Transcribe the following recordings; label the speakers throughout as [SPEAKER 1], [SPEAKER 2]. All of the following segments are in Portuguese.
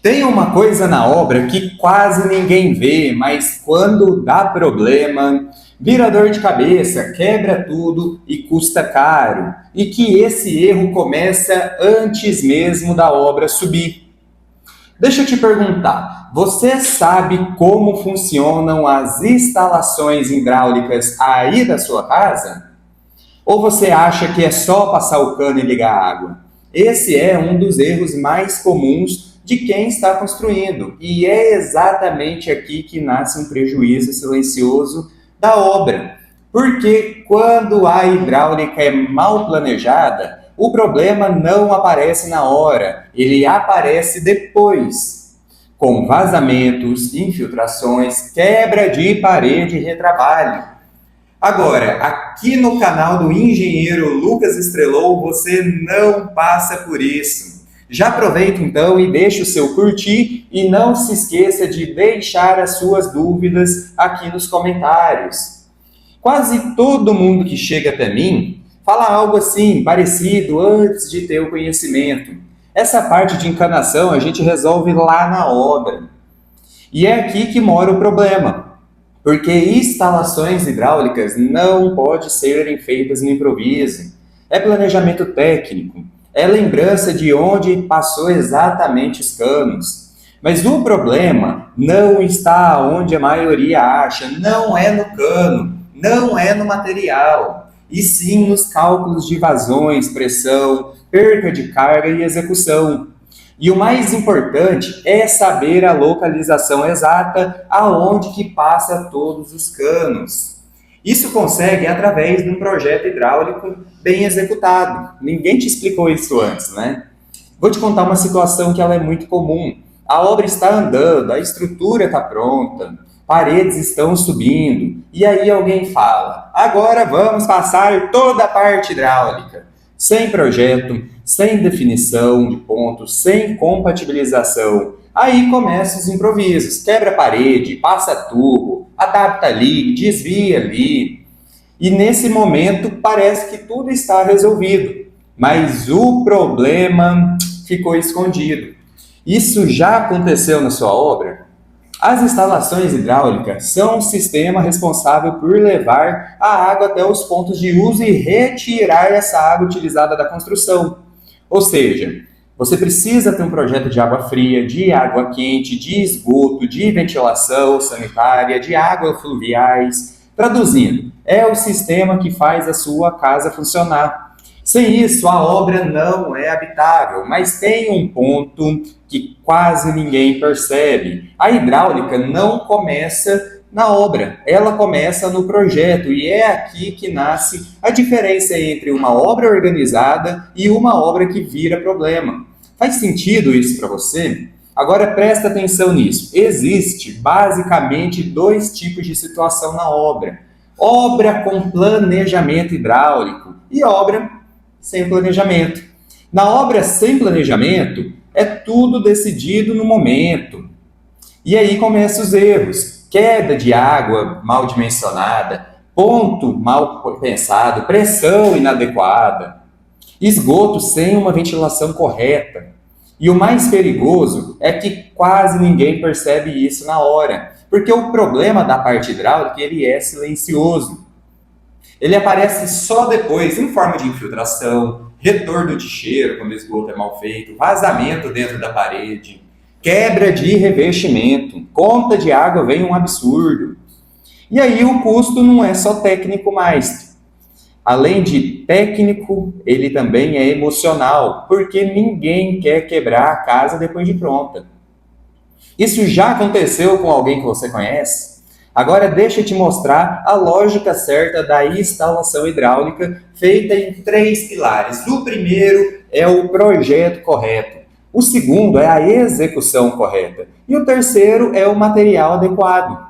[SPEAKER 1] Tem uma coisa na obra que quase ninguém vê, mas quando dá problema, vira dor de cabeça, quebra tudo e custa caro. E que esse erro começa antes mesmo da obra subir. Deixa eu te perguntar, você sabe como funcionam as instalações hidráulicas aí da sua casa? Ou você acha que é só passar o cano e ligar a água? Esse é um dos erros mais comuns de quem está construindo, e é exatamente aqui que nasce um prejuízo silencioso da obra. Porque quando a hidráulica é mal planejada, o problema não aparece na hora, ele aparece depois, com vazamentos, infiltrações, quebra de parede e retrabalho. Agora, aqui no canal do engenheiro Lucas Estrelou, você não passa por isso. Já aproveita então e deixa o seu curtir e não se esqueça de deixar as suas dúvidas aqui nos comentários. Quase todo mundo que chega até mim fala algo assim, parecido, antes de ter o conhecimento. Essa parte de encanação a gente resolve lá na obra. E é aqui que mora o problema. Porque instalações hidráulicas não podem serem feitas no improviso. É planejamento técnico, é lembrança de onde passou exatamente os canos. Mas o problema não está onde a maioria acha, não é no cano, não é no material, e sim nos cálculos de vazões, pressão, perca de carga e execução. E o mais importante é saber a localização exata aonde que passa todos os canos. Isso consegue através de um projeto hidráulico bem executado. Ninguém te explicou isso antes, né? Vou te contar uma situação que ela é muito comum. A obra está andando, a estrutura está pronta, paredes estão subindo, e aí alguém fala: agora vamos passar toda a parte hidráulica. Sem projeto, sem definição de pontos, sem compatibilização. Aí começam os improvisos, quebra a parede, passa tubo, adapta ali, desvia ali. E nesse momento parece que tudo está resolvido, mas o problema ficou escondido. Isso já aconteceu na sua obra? As instalações hidráulicas são o sistema responsável por levar a água até os pontos de uso e retirar essa água utilizada da construção. Ou seja, você precisa ter um projeto de água fria, de água quente, de esgoto, de ventilação sanitária, de águas fluviais. Traduzindo, é o sistema que faz a sua casa funcionar. Sem isso, a obra não é habitável, mas tem um ponto que quase ninguém percebe. A hidráulica não começa na obra, ela começa no projeto, e é aqui que nasce a diferença entre uma obra organizada e uma obra que vira problema. Faz sentido isso para você? Agora presta atenção nisso. Existe basicamente dois tipos de situação na obra: obra com planejamento hidráulico e obra sem planejamento. Na obra sem planejamento, é tudo decidido no momento. E aí começam os erros: queda de água mal dimensionada, ponto mal pensado, pressão inadequada, esgoto sem uma ventilação correta. E o mais perigoso é que quase ninguém percebe isso na hora, porque o problema da parte hidráulica ele é silencioso. Ele aparece só depois, em forma de infiltração, retorno de cheiro quando o esgoto é mal feito, vazamento dentro da parede, quebra de revestimento, conta de água vem um absurdo. E aí o custo não é só técnico mais. Além de técnico, ele também é emocional, porque ninguém quer quebrar a casa depois de pronta. Isso já aconteceu com alguém que você conhece? Agora deixa eu te mostrar a lógica certa da instalação hidráulica feita em três pilares. O primeiro é o projeto correto. O segundo é a execução correta. E o terceiro é o material adequado.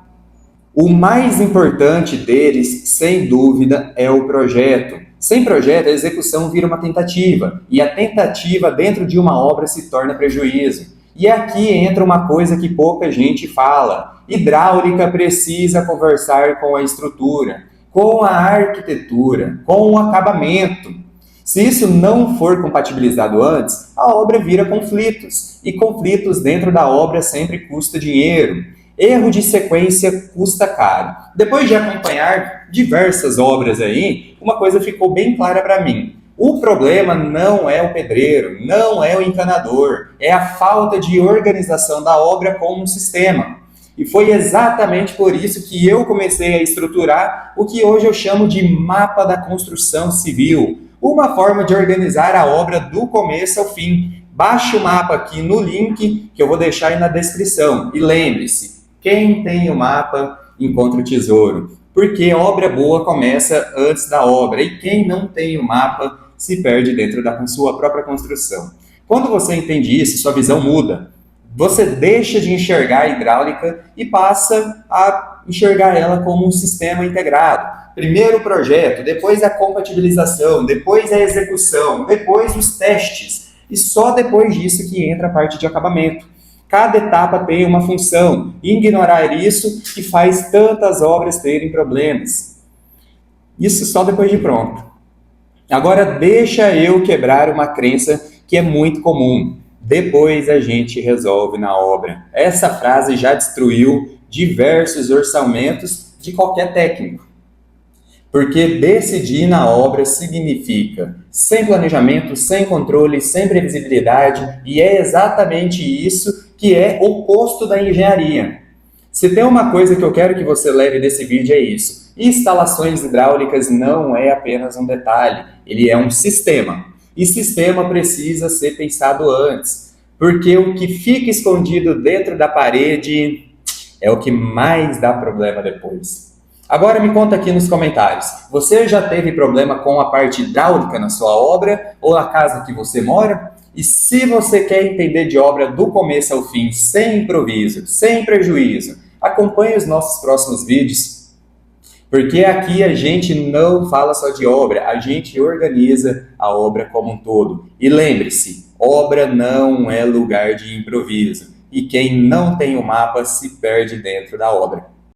[SPEAKER 1] O mais importante deles, sem dúvida, é o projeto. Sem projeto, a execução vira uma tentativa. E a tentativa dentro de uma obra se torna prejuízo. E aqui entra uma coisa que pouca gente fala: hidráulica precisa conversar com a estrutura, com a arquitetura, com o acabamento. Se isso não for compatibilizado antes, a obra vira conflitos, e conflitos dentro da obra sempre custa dinheiro. Erro de sequência custa caro. Depois de acompanhar diversas obras aí, uma coisa ficou bem clara para mim. O problema não é o pedreiro, não é o encanador, é a falta de organização da obra como um sistema. E foi exatamente por isso que eu comecei a estruturar o que hoje eu chamo de mapa da construção civil, uma forma de organizar a obra do começo ao fim. Baixe o mapa aqui no link que eu vou deixar aí na descrição. E lembre-se, quem tem o mapa encontra o tesouro, porque obra boa começa antes da obra, e quem não tem o mapa se perde dentro da sua própria construção. Quando você entende isso, sua visão muda. Você deixa de enxergar a hidráulica e passa a enxergar ela como um sistema integrado. Primeiro o projeto, depois a compatibilização, depois a execução, depois os testes. E só depois disso que entra a parte de acabamento. Cada etapa tem uma função. Ignorar isso que faz tantas obras terem problemas. Isso só depois de pronto. Agora deixa eu quebrar uma crença que é muito comum. Depois a gente resolve na obra. Essa frase já destruiu diversos orçamentos de qualquer técnico. Porque decidir na obra significa sem planejamento, sem controle, sem previsibilidade, e é exatamente isso que é oposto da engenharia. Se tem uma coisa que eu quero que você leve desse vídeo é isso. Instalações hidráulicas não é apenas um detalhe, ele é um sistema. E sistema precisa ser pensado antes, porque o que fica escondido dentro da parede é o que mais dá problema depois. Agora me conta aqui nos comentários, você já teve problema com a parte hidráulica na sua obra ou na casa que você mora? E se você quer entender de obra do começo ao fim, sem improviso, sem prejuízo, acompanhe os nossos próximos vídeos, porque aqui a gente não fala só de obra, a gente organiza a obra como um todo. E lembre-se, obra não é lugar de improviso, e quem não tem o mapa se perde dentro da obra.